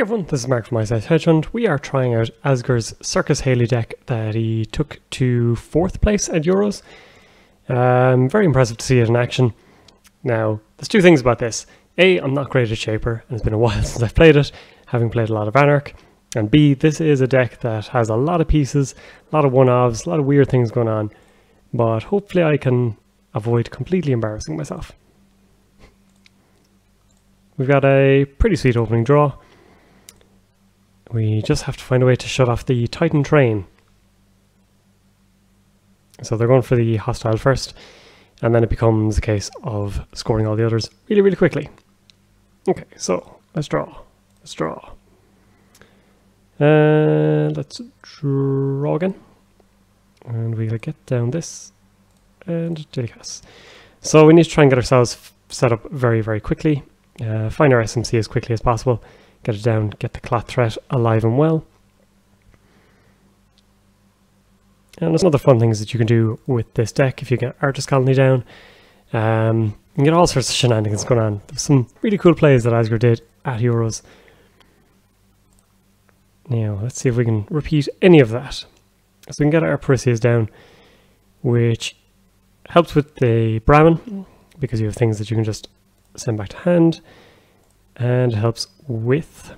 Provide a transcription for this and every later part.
everyone, this is Mark from My Size Hedge Hunt. We are trying out Asger's Circus Hayley deck that he took to 4th place at Euros. Very impressive to see it in action. Now, there's two things about this. A, I'm not great at Shaper, and it's been a while since I've played it, having played a lot of Anarch. And B, this is a deck that has a lot of pieces, a lot of one-offs, a lot of weird things going on. But hopefully I can avoid completely embarrassing myself. We've got a pretty sweet opening draw. We just have to find a way to shut off the Titan train. So they're going for the hostile first, and then it becomes a case of scoring all the others really, really quickly. Okay, so let's draw. Let's draw. Let's draw again. And we'll get down this and dedicast. So we need to try and get ourselves set up very, very quickly. Find our SMC as quickly as possible. Get it down, get the cloth threat alive and well. And there's some other fun things that you can do with this deck if you get Artist Colony down. You can get all sorts of shenanigans going on. There's some really cool plays that Asger did at Euros. Now, let's see if we can repeat any of that. So we can get our Parisias down, which helps with the Brahmin, because you have things that you can just send back to hand. And it helps with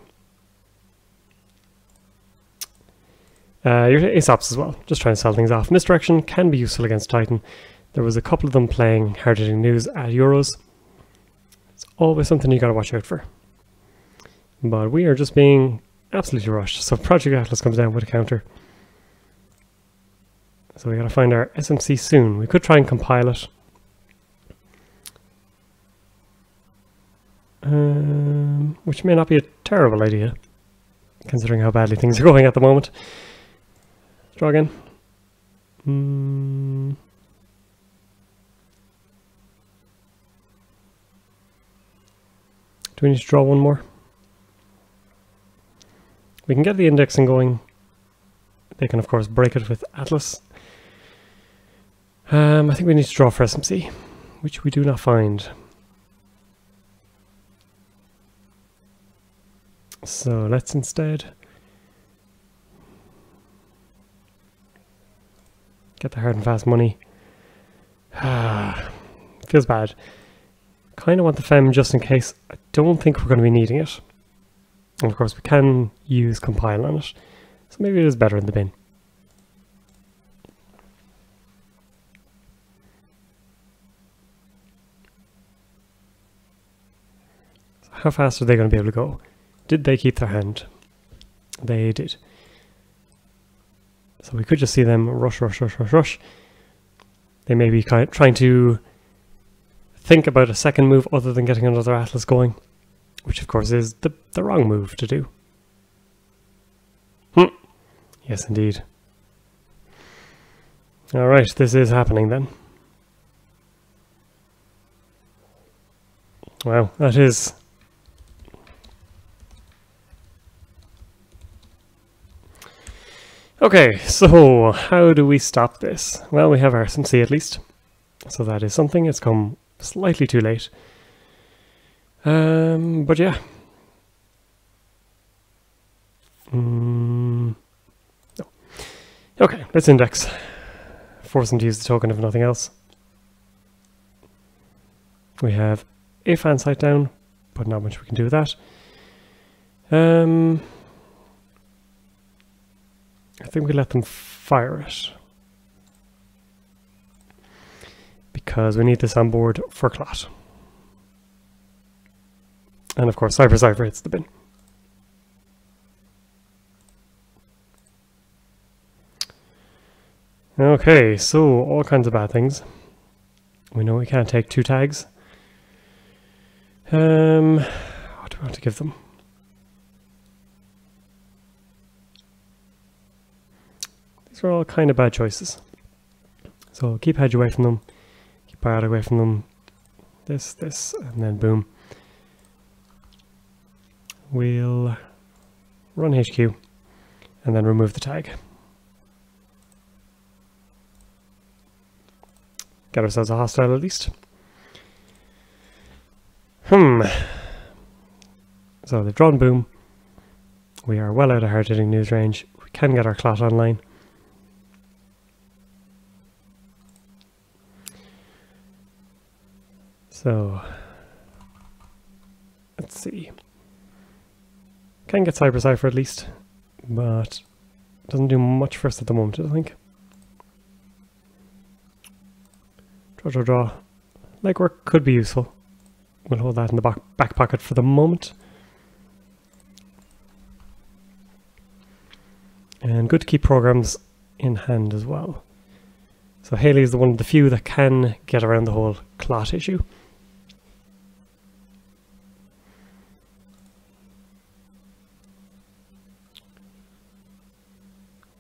your Aesops as well, just trying to sell things off. Misdirection can be useful against Titan. There was a couple of them playing hard-hitting news at Euros. It's always something you got to watch out for. But we are just being absolutely rushed. So Project Atlas comes down with a counter. So we got to find our SMC soon. We could try and compile it. Which may not be a terrible idea, considering how badly things are going at the moment. Draw again. Do we need to draw one more? We can get the indexing going. They can, of course, break it with Atlas. I think we need to draw for SMC, which we do not find. So let's instead get the hard and fast money. Feels bad. Kind of want the Fem just in case. I don't think we're going to be needing it. And of course we can use compile on it. So maybe it is better in the bin. So how fast are they going to be able to go? Did they keep their hand? They did. So we could just see them rush, rush, rush, rush, rush. They may be trying to think about a second move other than getting another Atlas going, which of course is the wrong move to do. Yes, indeed. Alright, this is happening then. Wow, that is... Okay, so how do we stop this? Well, we have our SMC at least, so that is something. It's come slightly too late. But yeah. No. Okay, let's index. Force them to use the token if nothing else. We have a fan site down, but not much we can do with that. I think we let them fire it, because we need this on board for Clot. And of course Cypher hits the bin. Okay, so all kinds of bad things. We know we can't take 2 tags. What do we want to give them? These are all kind of bad choices. So keep Hedge away from them, keep Biotic away from them, this, and then boom. We'll run HQ and then remove the tag. Get ourselves a hostile at least. So they've drawn boom. We are well out of hard-hitting news range. We can get our clot online. So, let's see. Can get Cyber Cipher at least, but doesn't do much for us at the moment, I think. Draw. Legwork could be useful. We'll hold that in the back pocket for the moment. And good to keep programs in hand as well. So Hayley is one of the few that can get around the whole clot issue.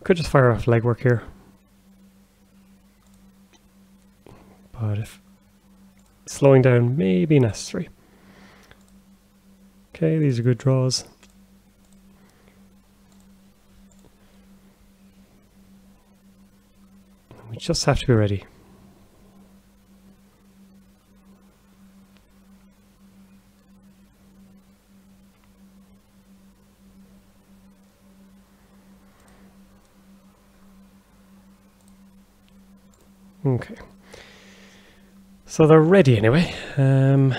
Could just fire off legwork here. But if slowing down may be necessary. Okay, these are good draws. We just have to be ready. Okay. So they're ready anyway. Meanwhile,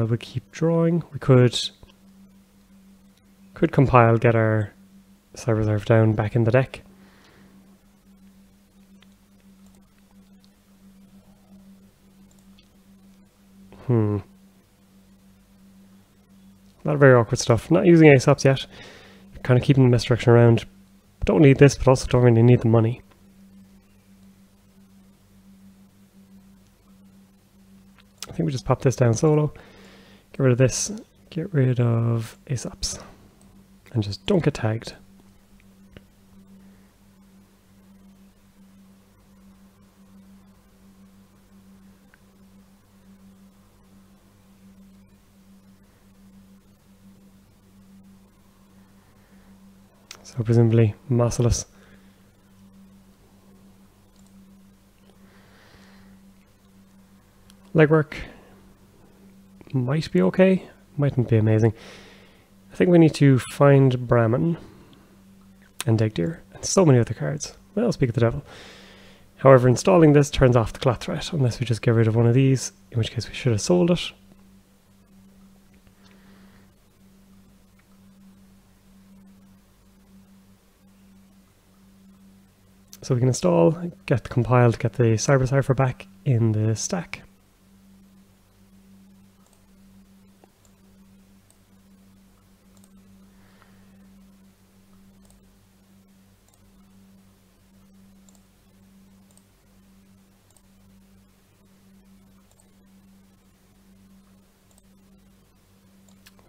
we'll keep drawing. We could compile, get our Cyber Reserve down back in the deck. A lot of very awkward stuff. Not using ASOPs yet. Kind of keeping the misdirection around. Don't need this, but also don't really need the money. I think we just pop this down solo. Get rid of this. Get rid of ASOPs. And just don't get tagged. So presumably massless. Legwork might be okay, mightn't be amazing. I think we need to find Brahmin and Digdeer and so many other cards. Well, speak of the devil. However, installing this turns off the clot threat unless we just get rid of one of these, in which case we should have sold it. So we can install, get compiled, get the Cyber Cipher back in the stack.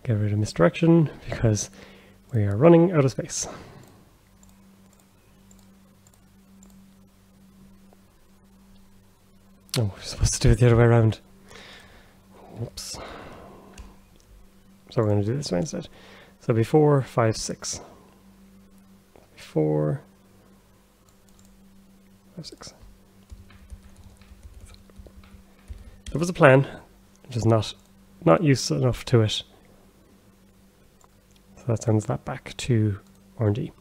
Get rid of misdirection because we are running out of space. Oh, we're supposed to do it the other way around. Oops. So we're going to do it this way instead. So before 5, 6. Before 5, 6. There was a plan, just not used enough to it. So that sends that back to R&D.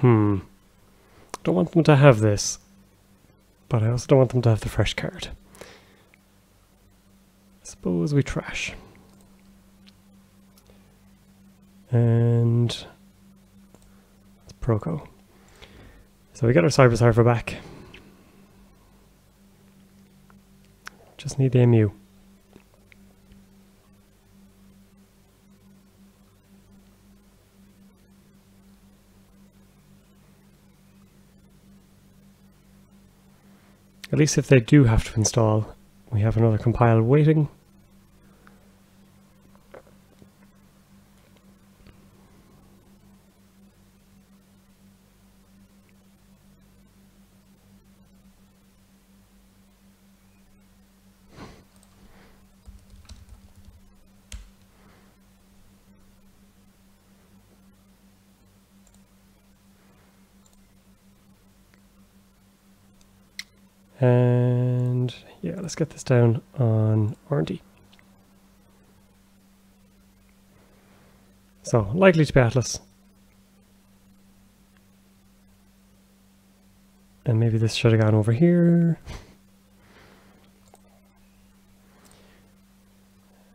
Don't want them to have this, but I also don't want them to have the fresh card. I suppose we trash. And it's Proco. So we get our Cyber Cipher back. Just need the MU. At least if they do have to install, we have another compile waiting. And yeah, let's get this down on R&D. So, likely to be Atlas. And maybe this should have gone over here.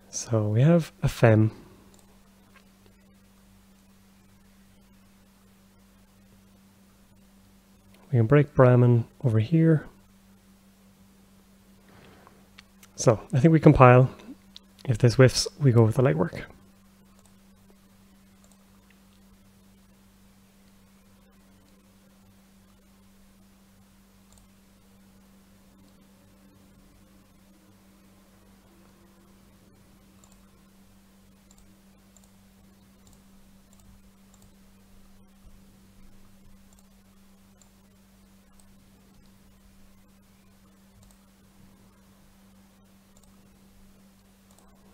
So we have a Fem. We can break Brahmin over here. So I think we compile. If this whiffs, we go with the legwork.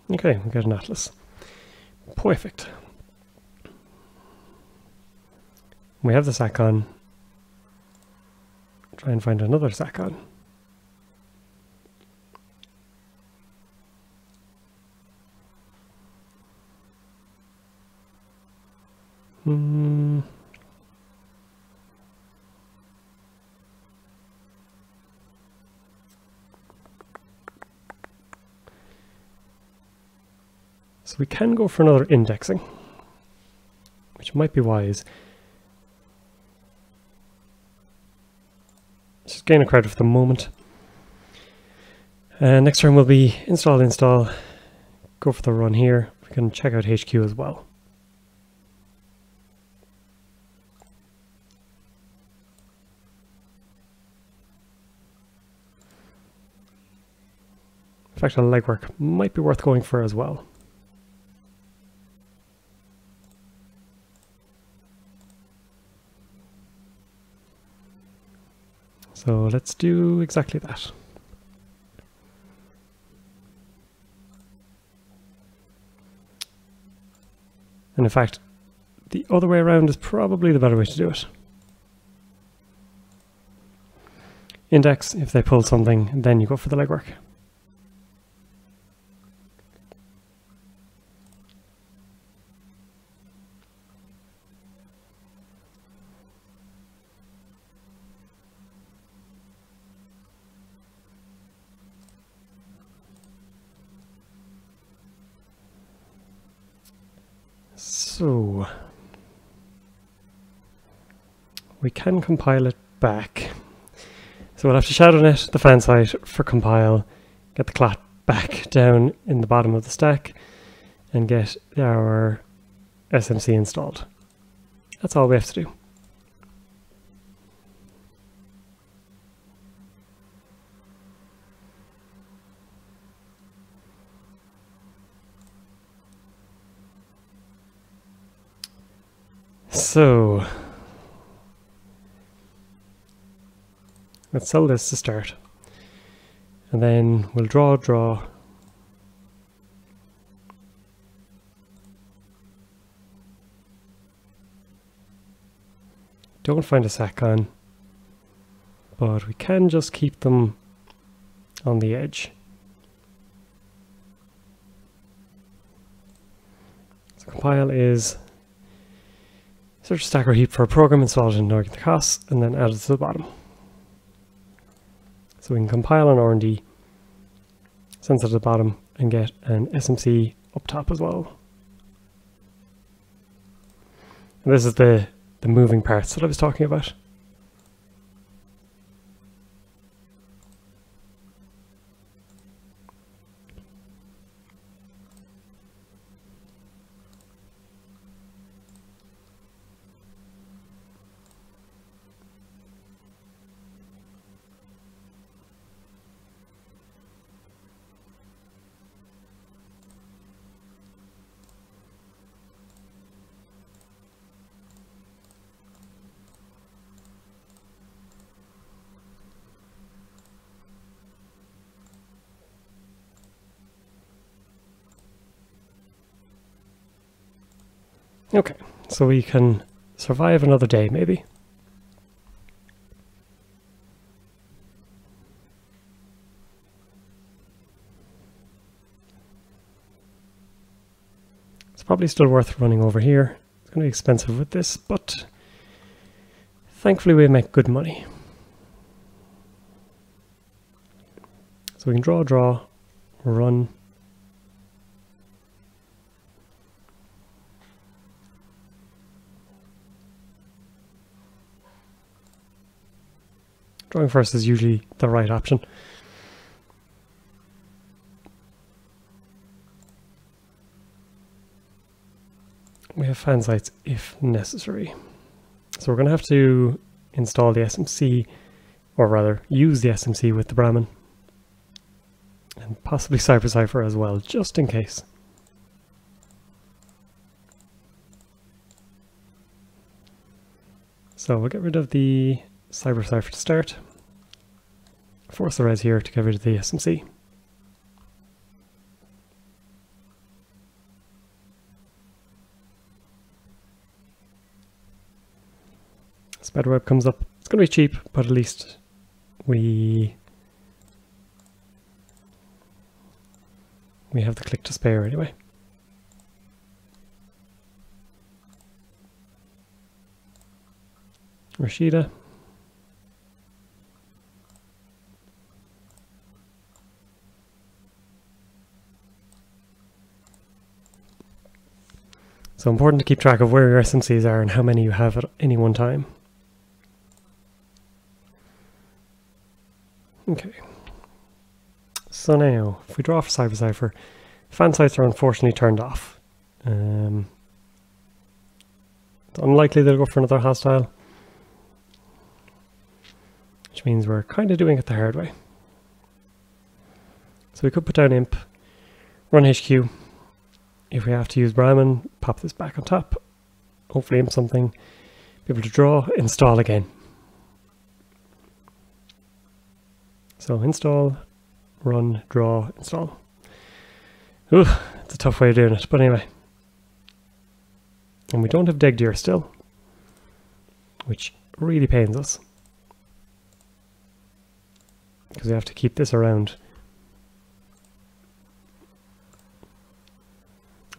Okay, we got an Atlas. Perfect. We have the Sakon. Try and find another Sakon. So we can go for another indexing, which might be wise. Just gain a credit for the moment. Next turn will be install, go for the run here. We can check out HQ as well. In fact, a legwork might be worth going for as well. So let's do exactly that. And in fact, the other way around is probably the better way to do it. Index, if they pull something, then you go for the legwork. So we can compile it back. So we'll have to shadownet the fan site for compile, get the clat back down in the bottom of the stack, and get our SMC installed. That's all we have to do. So let's sell this to start, and then we'll draw. Don't find a Sakon, but we can just keep them on the edge. So compile is search stack or heap for a program, install it in order to get the costs, and then add it to the bottom. So we can compile on R&D, send it to the bottom, and get an SMC up top as well. And this is the moving parts that I was talking about. Okay, so we can survive another day, maybe. probably still worth running over here. It's going to be expensive with this, but thankfully we make good money. So we can draw, run. Drawing first is usually the right option. We have fan sites if necessary. So we're going to have to install the SMC, or rather use the SMC with the Brahmin. And possibly Cypher as well, just in case. So we'll get rid of the Cypher to start. Force the res here to get rid of the SMC. Spiderweb comes up. It's going to be cheap, but at least we have the click to spare anyway. Rashida. So important to keep track of where your SMCs are and how many you have at any one time. Okay. So now, if we draw for Cypher, fan sites are unfortunately turned off. It's unlikely they'll go for another hostile, which means we're kind of doing it the hard way. So we could put down imp, run HQ. If we have to use Brahmin, pop this back on top. Hopefully imp something, be able to draw, install again. So install, run, draw, install. Ooh, it's a tough way of doing it, but anyway. And we don't have Deg Deer still, which really pains us. Because we have to keep this around.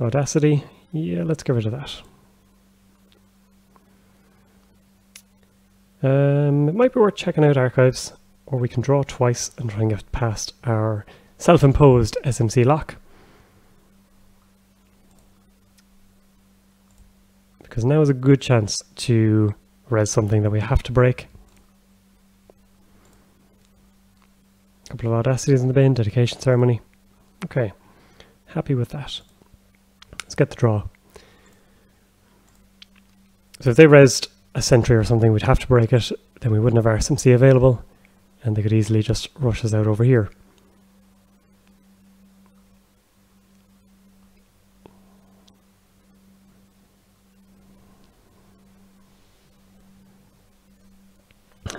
Audacity, yeah, let's get rid of that. It might be worth checking out archives, or we can draw twice and try and get past our self-imposed SMC lock. Because now is a good chance to res something that we have to break. A couple of audacities in the bin, dedication ceremony. Okay, happy with that. Let's get the draw. So if they resed a sentry or something, we'd have to break it, then we wouldn't have our SMC available, and they could easily just rush us out over here.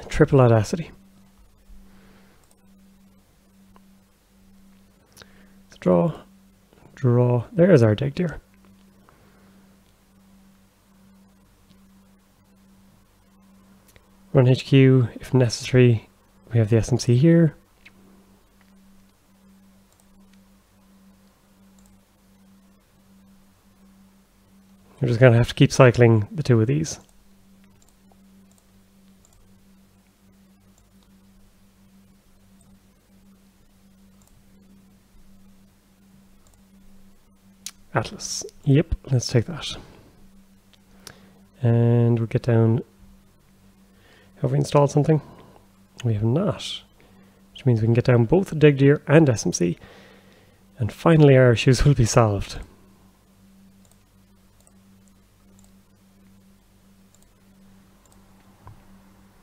Triple audacity. Let's draw. There's our Deg Deer. Run HQ if necessary. We have the SMC here. We're just going to have to keep cycling the two of these. Atlas. Yep, let's take that. And we'll get down. Have we installed something? We have not. Which means we can get down both Deg Deer and SMC. And finally our issues will be solved.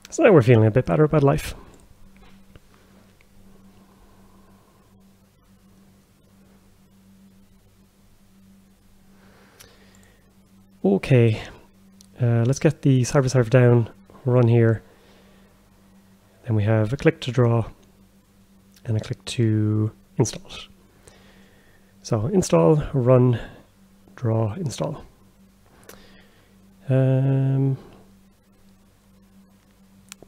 So now we're feeling a bit better about life. Okay, let's get the Cypher down, run here. Then we have a click to draw and a click to install it. So install, run, draw, install. It's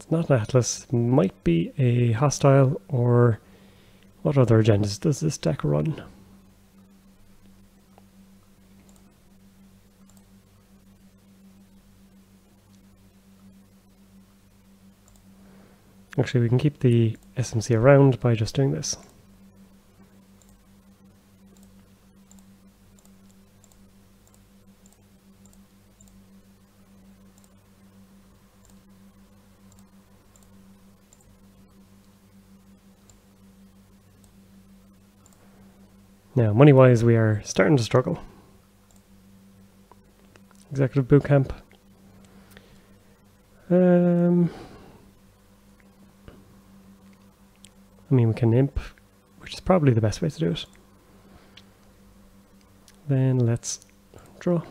not an Atlas, it might be a hostile, or what other agendas does this deck run? Actually, we can keep the SMC around by just doing this. Now, money-wise, we are starting to struggle. Executive Bootcamp. I mean, we can imp, which is probably the best way to do it. Then let's draw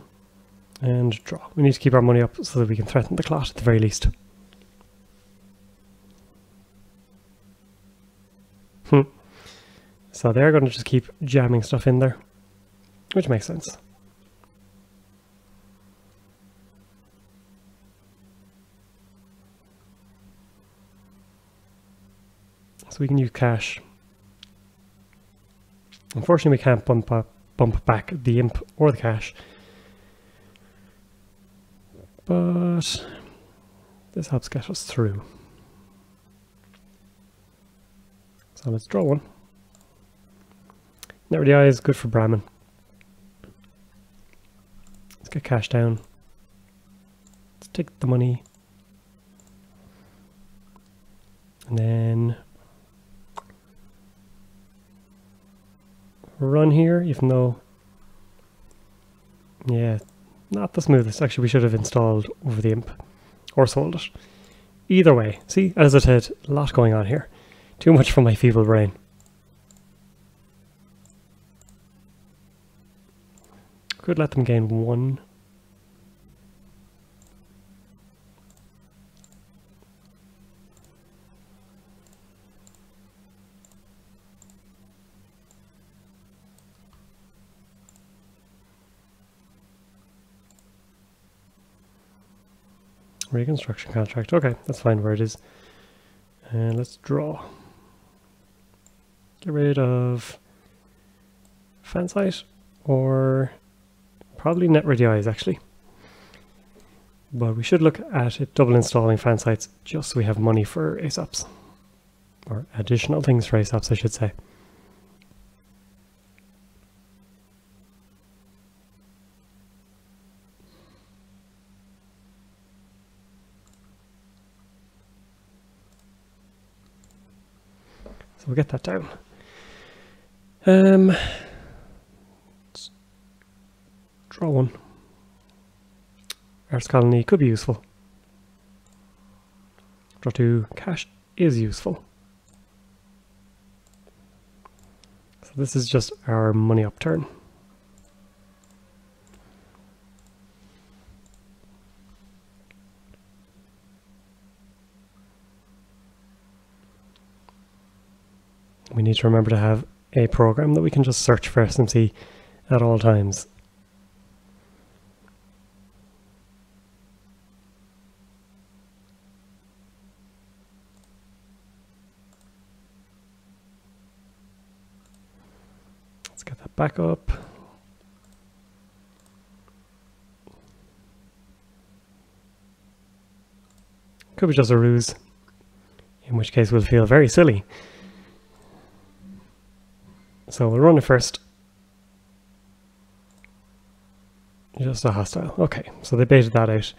and draw. We need to keep our money up so that we can threaten the clot at the very least. So they're going to just keep jamming stuff in there, which makes sense. So we can use cash. Unfortunately, we can't bump back the imp or the cash. But this helps get us through. So let's draw one. Net Ready is good for Brahmin. Let's get cash down. Let's take the money. And then run here, even though, yeah, not the smoothest. Actually, we should have installed over the imp or sold it. Either way, see, as I said, a lot going on here. Too much for my feeble brain. Could let them gain one. Reconstruction contract. Okay, that's fine where it is. And let's draw. Get rid of fan site or probably Net Ready actually. But we should look at it double installing fan sites just so we have money for ASAPs. Or additional things for ASAPs, I should say. So we'll get that down. Let's draw one. Arts Colony could be useful. Draw two. Cash is useful. So this is just our money up turn. We need to remember to have a program that we can just search for SMC at all times. Let's get that back up. Could be just a ruse, in which case we'll feel very silly. So we'll run it first. Just a hostile. Okay, so they baited that out.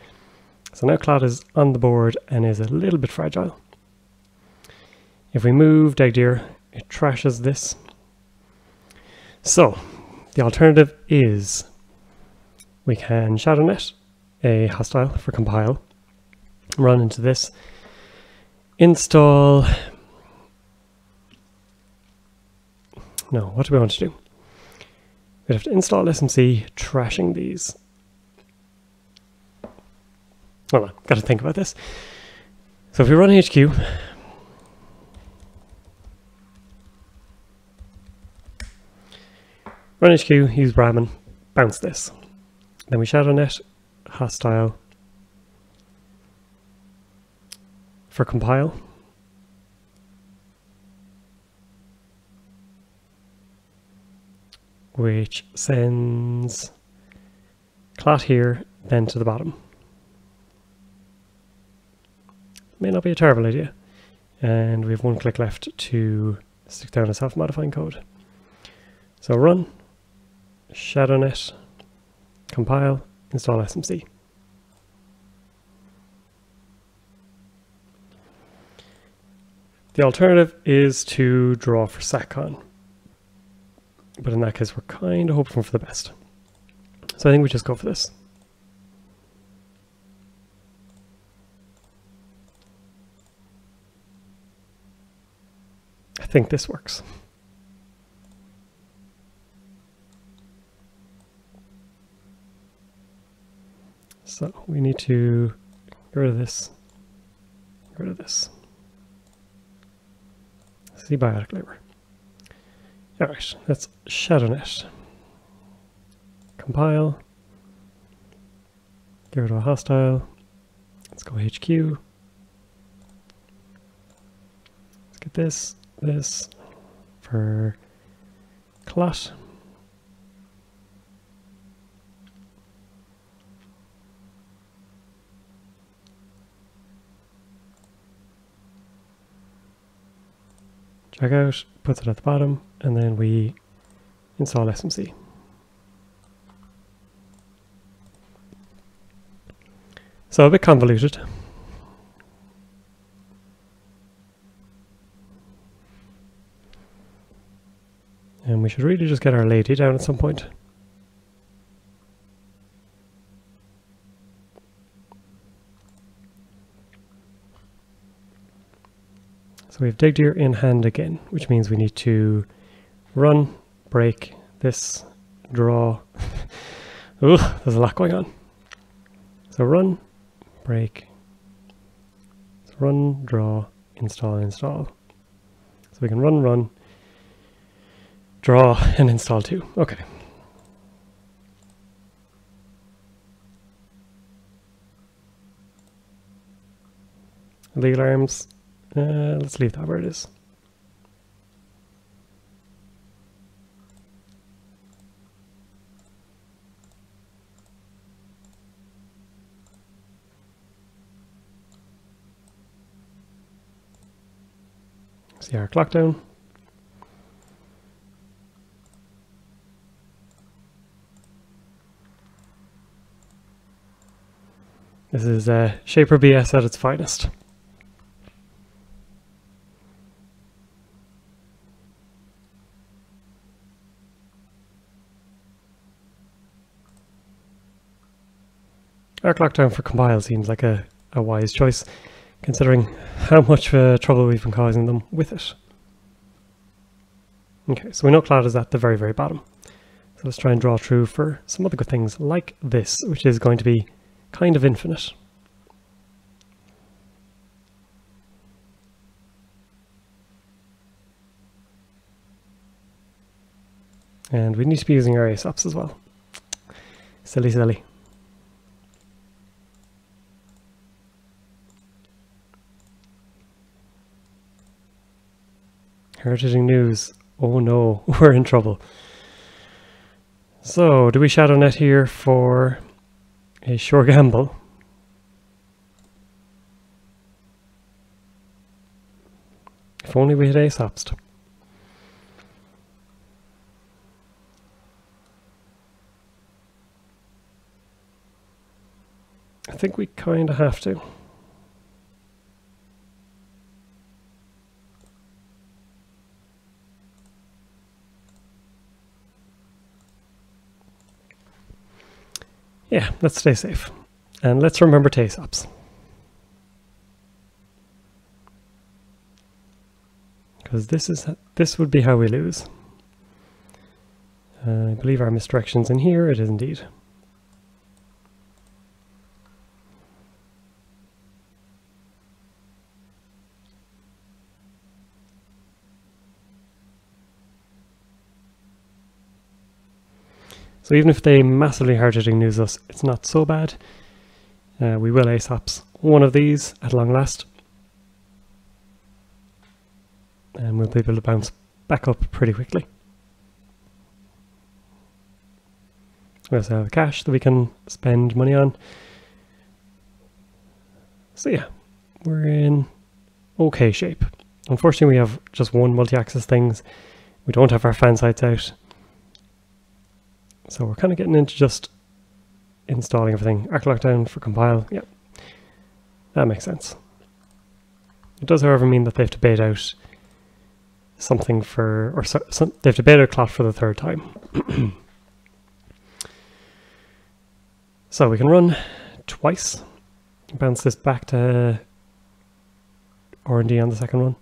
So now Clot is on the board and is a little bit fragile. If we move Dagdeer, it trashes this. So the alternative is we can ShadowNet a hostile for compile, run into this, install. No, what do we want to do? We'd have to install SMC, trashing these. Hold on, got to think about this. So if we run HQ, use Brahmin, bounce this. Then we ShadowNet, hostile for compile. Which sends Clot here, then to the bottom. May not be a terrible idea. And we have one click left to stick down a self-modifying code. So run, shadownet, compile, install SMC. The alternative is to draw for SACCON, but in that case we're kind of hoping for the best. So I think we just go for this. I think this works. So we need to get rid of this, get rid of this. Biotic labor. Alright, let's shadownet. Compile. Get rid of a hostile. Let's go HQ. Let's get this for clot. Check out, puts it at the bottom, and then we install SMC. So a bit convoluted. And we should really just get our lady down at some point. So we have dig deer in hand again, which means we need to run, break, this, draw. Ooh, there's a lot going on. So run, break, run, draw, install, install. So we can run, draw, and install too. Okay. Legal arms. Let's leave that where it is. See our clock down. This is Shaper BS at its finest. Our clock down for compile seems like a wise choice, considering how much trouble we've been causing them with it. Okay, so we know cloud is at the very, very bottom. So let's try and draw through for some other good things like this, which is going to be kind of infinite. And we need to be using our ASOPs as well. Silly, silly. Hard-hitting news. Oh no, we're in trouble. So, do we shadownet here for a sure gamble? If only we had ASOPs. I think we kind of have to. Yeah, let's stay safe. And let's remember ASOPs. Because this would be how we lose. I believe our misdirection's in here. It is indeed. So even if they massively hard-hitting news us, it's not so bad. We will ASOPs one of these at long last. And we'll be able to bounce back up pretty quickly. We also have cash that we can spend money on. So yeah, we're in okay shape. Unfortunately, we have just one multi-axis things. We don't have our fan sights out. So we're kind of getting into just installing everything. Arc lockdown for compile. Yeah, that makes sense. It does, however, mean that they have to bait out something for, or they have to bait out clot for the third time. So we can run twice. Bounce this back to R&D on the second one.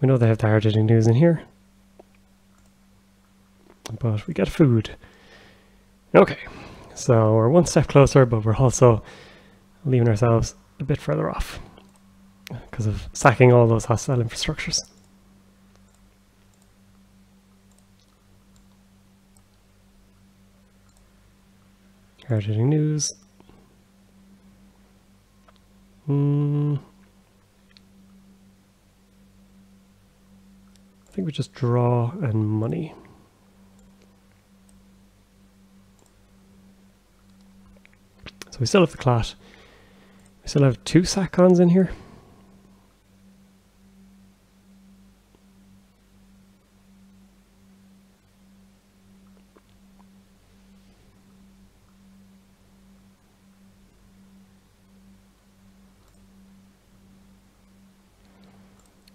We know they have the hard-hitting news in here, but we get food. Okay, so we're one step closer, but we're also leaving ourselves a bit further off because of sacking all those hostile infrastructures. Hard-hitting news. I think we just draw and money. So we still have the clot. We still have 2 sack-ons in here.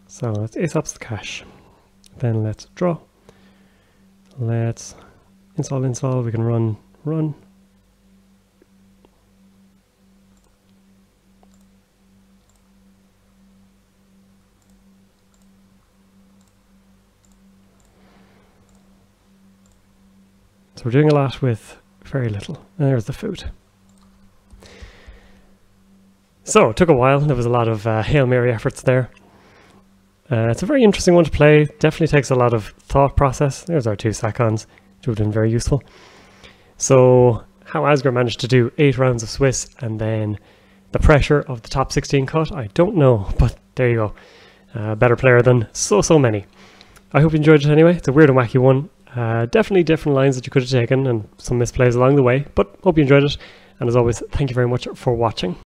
So let's ace up the cash. Then let's draw. Let's install. We can run. So we're doing a lot with very little. And there's the food. So it took a while. There was a lot of Hail Mary efforts there. It's a very interesting one to play. Definitely takes a lot of thought process. There's our 2 sack-ons, which would have been very useful. So how Asger managed to do 8 rounds of Swiss and then the pressure of the top 16 cut, I don't know, but there you go. Better player than so many. I hope you enjoyed it anyway. It's a weird and wacky one. Definitely different lines that you could have taken and some misplays along the way, but hope you enjoyed it. And as always, thank you very much for watching.